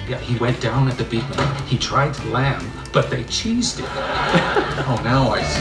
Yeah, he went down at the beacon. He tried to land, but they cheesed it. Oh, now I see.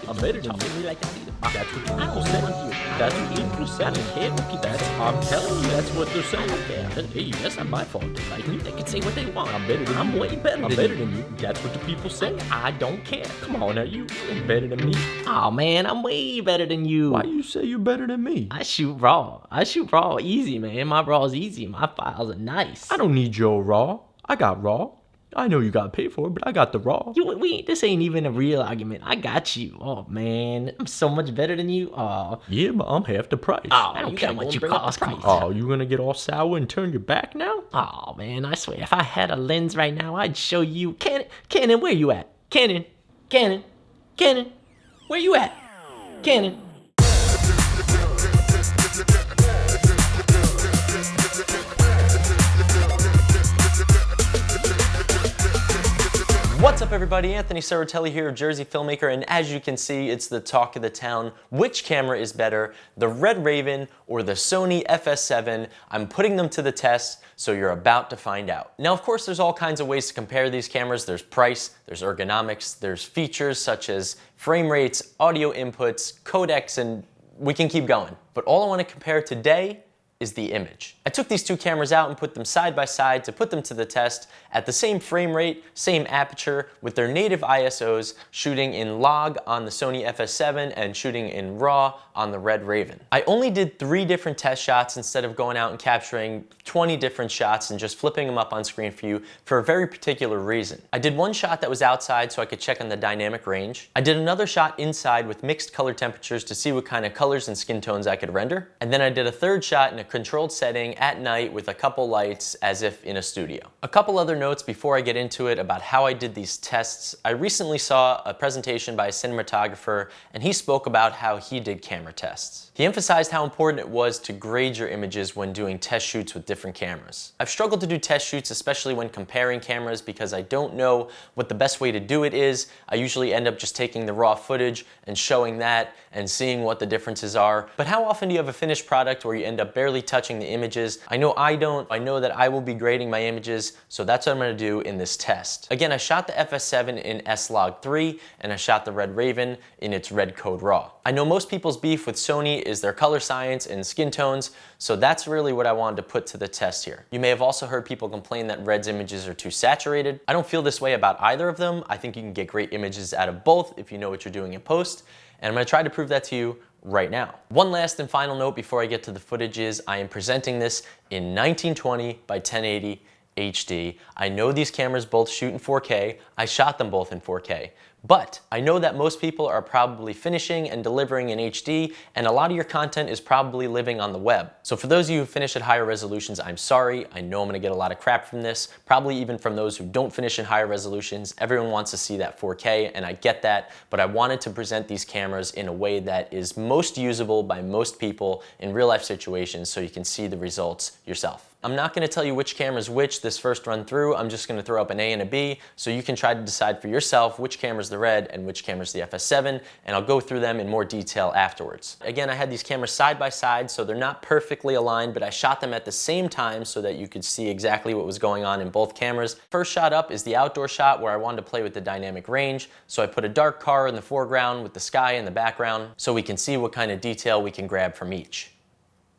I'm better than you. Like that either. That's what people say. That's what people say. I don't care what people say. I'm telling you, that's what they're saying. Hey, that's not my fault. They like me. They can say what they want. I'm better than you. I'm way better than you. That's what the people say. I don't care. Come on now, you ain't better than me. Oh man, I'm way better than you. Why you say you're better than me? I shoot raw. Easy, man. My raw's easy. My files are nice. I don't need your raw. I got raw. I know you gotta pay for it, but I got the raw. This ain't even a real argument. I got you. Oh man, I'm so much better than you. Oh yeah, but I'm half the price. Oh, I don't care how much you cost. Oh, you gonna get all sour and turn your back now? Oh man, I swear, if I had a lens right now, I'd show you. Cannon, where you at? Cannon, where you at? Cannon. What's up everybody, Anthony Saratelli here, Jersey Filmmaker, and as you can see, it's the talk of the town. Which camera is better, the Red Raven or the Sony FS7? I'm putting them to the test, so you're about to find out. Now of course there's all kinds of ways to compare these cameras. There's price, there's ergonomics, there's features such as frame rates, audio inputs, codecs, and we can keep going. But all I want to compare today is the image. I took these two cameras out and put them side by side to put them to the test at the same frame rate, same aperture, with their native ISOs, shooting in log on the Sony FS7 and shooting in RAW on the Red Raven. I only did 3 different test shots instead of going out and capturing 20 different shots and just flipping them up on screen for you for a very particular reason. I did one shot that was outside so I could check on the dynamic range. I did another shot inside with mixed color temperatures to see what kind of colors and skin tones I could render. And then I did a third shot in a controlled setting at night with a couple lights as if in a studio. A couple other notes before I get into it about how I did these tests. I recently saw a presentation by a cinematographer and he spoke about how he did camera tests. He emphasized how important it was to grade your images when doing test shoots with different cameras. I've struggled to do test shoots, especially when comparing cameras, because I don't know what the best way to do it is. I usually end up just taking the raw footage and showing that and seeing what the differences are. But how often do you have a finished product where you end up barely touching the images? I know I don't. I know that I will be grading my images, so that's what I'm going to do in this test. Again, I shot the FS7 in S-Log3 and I shot the Red Raven in its Red Code RAW. I know most people's beef with Sony is their color science and skin tones, so that's really what I wanted to put to the test here. You may have also heard people complain that Red's images are too saturated. I don't feel this way about either of them. I think you can get great images out of both if you know what you're doing in post, and I'm going to try to prove that to you right now. One last and final note before I get to the footage is I am presenting this in 1920 by 1080 HD. I know these cameras both shoot in 4K. I shot them both in 4K. But I know that most people are probably finishing and delivering in HD, and a lot of your content is probably living on the web. So for those of you who finish at higher resolutions, I'm sorry. I know I'm gonna get a lot of crap from this, probably even from those who don't finish in higher resolutions. Everyone wants to see that 4K, and I get that, but I wanted to present these cameras in a way that is most usable by most people in real life situations so you can see the results yourself. I'm not going to tell you which camera is which this first run through. I'm just going to throw up an A and a B so you can try to decide for yourself which camera is the Red and which camera is the FS7, and I'll go through them in more detail afterwards. Again, I had these cameras side by side, so they're not perfectly aligned, but I shot them at the same time so that you could see exactly what was going on in both cameras. First shot up is the outdoor shot where I wanted to play with the dynamic range, so I put a dark car in the foreground with the sky in the background so we can see what kind of detail we can grab from each.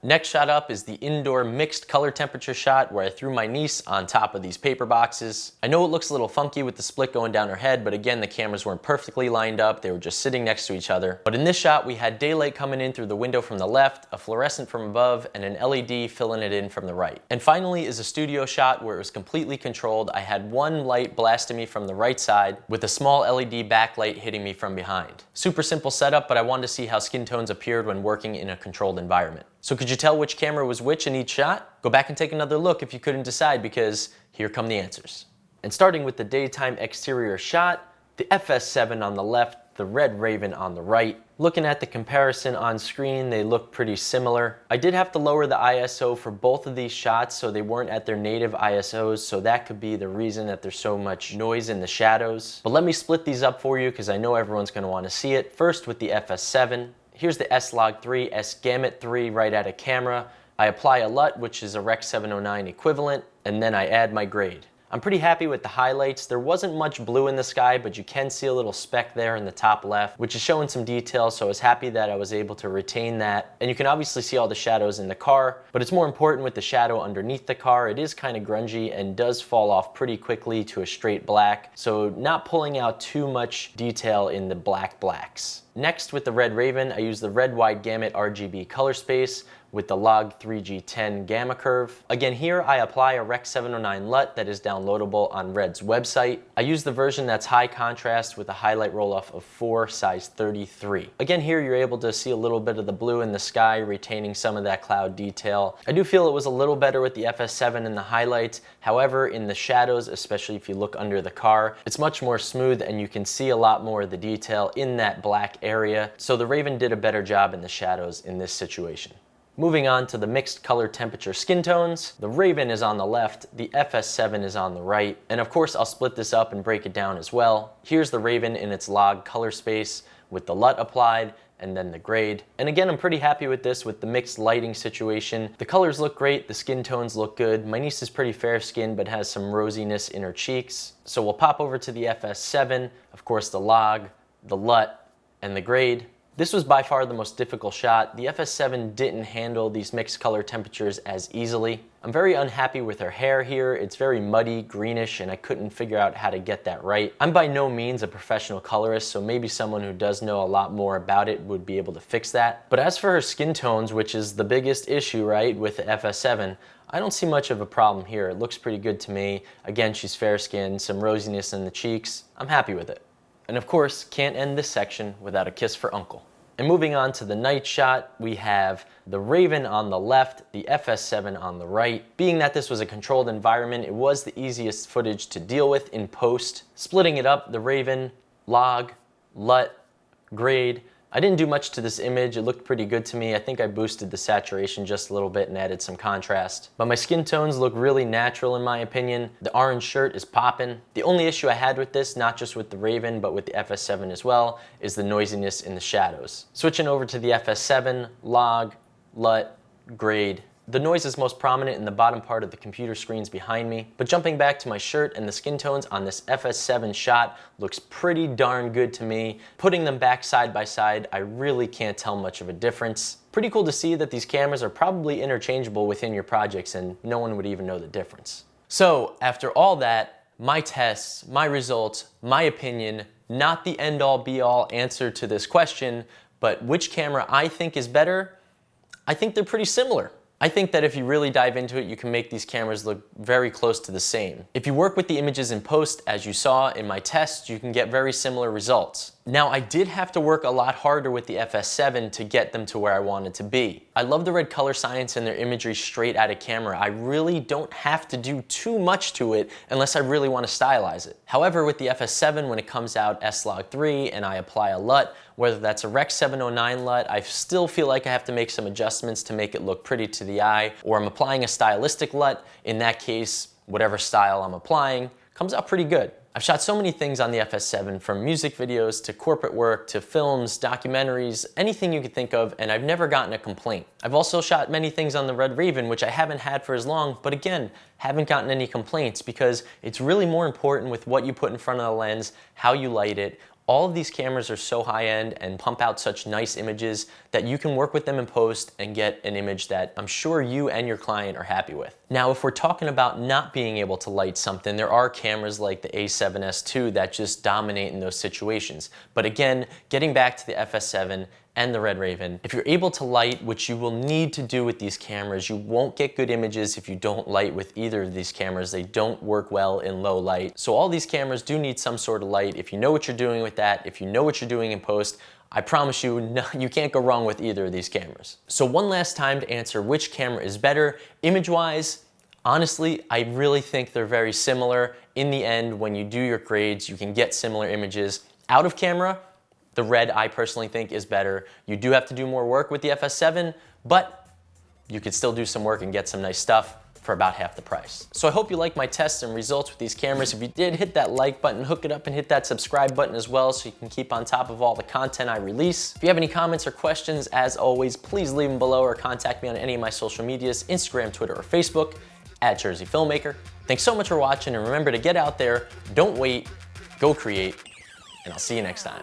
Next shot up is the indoor mixed color temperature shot where I threw my niece on top of these paper boxes. I know it looks a little funky with the split going down her head, but again, the cameras weren't perfectly lined up. They were just sitting next to each other. But in this shot, we had daylight coming in through the window from the left, a fluorescent from above, and an LED filling it in from the right. And finally is a studio shot where it was completely controlled. I had one light blasting me from the right side with a small LED backlight hitting me from behind. Super simple setup, but I wanted to see how skin tones appeared when working in a controlled environment. So could you tell which camera was which in each shot? Go back and take another look if you couldn't decide, because here come the answers. And starting with the daytime exterior shot, the FS7 on the left, the Red Raven on the right. Looking at the comparison on screen, they look pretty similar. I did have to lower the ISO for both of these shots so they weren't at their native ISOs, so that could be the reason that there's so much noise in the shadows. But let me split these up for you because I know everyone's going to want to see it. First with the FS7. Here's the S-Log3 S-Gamut 3 right at a camera. I apply a LUT, which is a Rec. 709 equivalent, and then I add my grade. I'm pretty happy with the highlights. There wasn't much blue in the sky, but you can see a little speck there in the top left, which is showing some detail, so I was happy that I was able to retain that. And you can obviously see all the shadows in the car, but it's more important with the shadow underneath the car. It is kind of grungy and does fall off pretty quickly to a straight black, so not pulling out too much detail in the blacks. Next, with the Red Raven, I use the Red Wide Gamut RGB color space with the Log 3G10 gamma curve. Again, here I apply a Rec. 709 LUT that is downloadable on Red's website. I use the version that's high contrast with a highlight roll-off of 4, size 33. Again, here you're able to see a little bit of the blue in the sky, retaining some of that cloud detail. I do feel it was a little better with the FS7 in the highlights. However, in the shadows, especially if you look under the car, it's much more smooth and you can see a lot more of the detail in that black area. So the Raven did a better job in the shadows in this situation. Moving on to the mixed color temperature skin tones, the Raven is on the left, the FS7 is on the right, and of course I'll split this up and break it down as well. Here's the Raven in its log color space with the LUT applied and then the grade. And again, I'm pretty happy with this with the mixed lighting situation. The colors look great, the skin tones look good. My niece is pretty fair skinned but has some rosiness in her cheeks. So we'll pop over to the FS7, of course the log, the LUT, and the grade. This was by far the most difficult shot. The FS7 didn't handle these mixed color temperatures as easily. I'm very unhappy with her hair here. It's very muddy, greenish, and I couldn't figure out how to get that right. I'm by no means a professional colorist, so maybe someone who does know a lot more about it would be able to fix that. But as for her skin tones, which is the biggest issue, right, with the FS7, I don't see much of a problem here. It looks pretty good to me. Again, she's fair-skinned, some rosiness in the cheeks. I'm happy with it. And of course, can't end this section without a kiss for Uncle. And moving on to the night shot, we have the Raven on the left, the FS7 on the right. Being that this was a controlled environment, it was the easiest footage to deal with in post. Splitting it up, the Raven, log, LUT, grade. I didn't do much to this image. It looked pretty good to me. I think I boosted the saturation just a little bit and added some contrast. But my skin tones look really natural in my opinion. The orange shirt is popping. The only issue I had with this, not just with the Raven, but with the FS7 as well, is the noisiness in the shadows. Switching over to the FS7, log, LUT, grade. The noise is most prominent in the bottom part of the computer screens behind me, but jumping back to my shirt and the skin tones on this FS7 shot looks pretty darn good to me. Putting them back side by side, I really can't tell much of a difference. Pretty cool to see that these cameras are probably interchangeable within your projects and no one would even know the difference. So after all that, my tests, my results, my opinion, not the end-all be-all answer to this question, but which camera I think is better, I think they're pretty similar. I think that if you really dive into it, you can make these cameras look very close to the same. If you work with the images in post, as you saw in my test, you can get very similar results. Now, I did have to work a lot harder with the FS7 to get them to where I wanted to be. I love the red color science and their imagery straight out of camera. I really don't have to do too much to it unless I really want to stylize it. However, with the FS7, when it comes out S-Log3 and I apply a LUT, whether that's a Rec. 709 LUT, I still feel like I have to make some adjustments to make it look pretty to the eye, or I'm applying a stylistic LUT. In that case, whatever style I'm applying comes out pretty good. I've shot so many things on the FS7, from music videos to corporate work to films, documentaries, anything you could think of, and I've never gotten a complaint. I've also shot many things on the Red Raven, which I haven't had for as long, but again, haven't gotten any complaints because it's really more important with what you put in front of the lens, how you light it. All of these cameras are so high-end and pump out such nice images that you can work with them in post and get an image that I'm sure you and your client are happy with. Now, if we're talking about not being able to light something, there are cameras like the A7S II that just dominate in those situations. But again, getting back to the FS7 and the Red Raven, if you're able to light, which you will need to do with these cameras, you won't get good images if you don't light with either of these cameras. They don't work well in low light. So all these cameras do need some sort of light. If you know what you're doing with that, if you know what you're doing in post, I promise you, no, you can't go wrong with either of these cameras. So one last time to answer which camera is better, image-wise, honestly, I really think they're very similar. In the end, when you do your grades, you can get similar images. Out of camera, the Red, I personally think, is better. You do have to do more work with the FS7, but you could still do some work and get some nice stuff. for about half the price. So I hope you like my tests and results with these cameras. If you did, hit that like button, hook it up, and hit that subscribe button as well so you can keep on top of all the content I release. If you have any comments or questions, as always, please leave them below or contact me on any of my social medias, Instagram, Twitter, or Facebook, at Jersey Filmmaker. Thanks so much for watching, and remember to get out there, don't wait, go create, and I'll see you next time.